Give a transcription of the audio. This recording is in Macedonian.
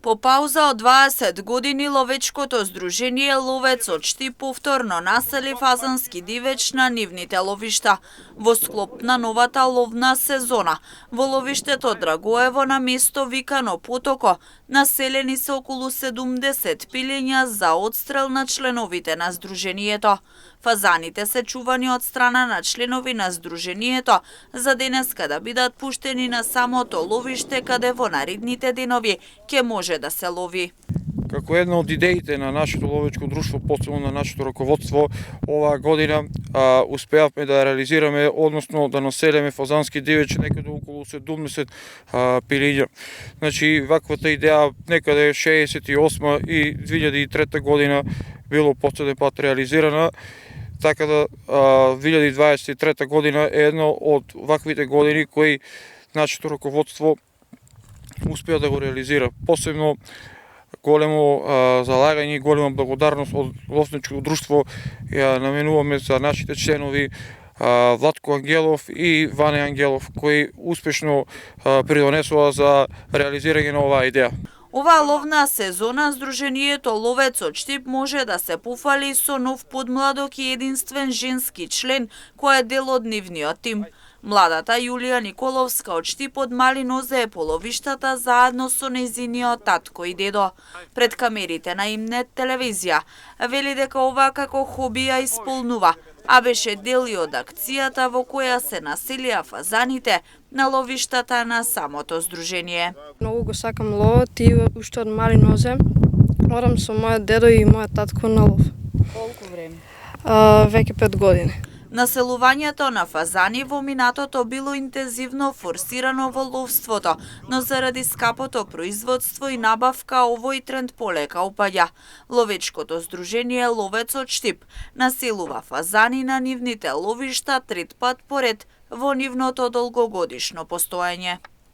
По пауза од 20 години ловечкото здружение Ловец од Штип повторно насели фазански дивеч на нивните ловишта во склоп на новата ловна сезона. Во ловиштето Драгоево на место викано Потоко населени се околу 70 пилења за одстрел на членовите на здружението. Фазаните се чувани од страна на членови на здружението за денеска да бидат пуштени на самото ловиште каде во наредните денови ќе може да се лови. Како една од идеите на нашето ловечко друштво, посебно на нашето раководство, оваа година успеавме да реализираме, односно да населиме фазански дивеч некаде околу 70 пилиња. Значи, ваквата идеја некаде 68 и 2003 година било последен пат реализирана, така да 2023 година е една од ваквите години кои нашето раководство успеа да го реализира. Посебно големо залагање и голема благодарност од ловничко друштво ја наменуваме за нашите членови Владко Ангелов и Ване Ангелов, кои успешно придонесува за реализирање на оваа идеја. Оваа ловна сезона здружението Ловец од Штип може да се пофали со нов подмладок и единствен женски член кој е дел од нивниот тим. Младата Јулија Николовска од Штип од Мали Нозе е по ловиштата заедно со нејзиниот татко и дедо. Пред камерите на Имнет телевизија вели дека ова како хоби ја исполнува, а беше дел и од акцијата во која се населија фазаните на ловиштата на самото здружение. Многу го сакам ловот и уште од Мали Нозе одам со мојот дедо и мојот татко на лов. Колку време? Веќе 5 години. Населувањето на фазани во минатото било интензивно форсирано во ловството, но заради скапото производство и набавка овој тренд полека опаѓа. Ловечкото здружение Ловец од Штип населува фазани на нивните ловишта трет пат поред во нивното долгогодишно постоење.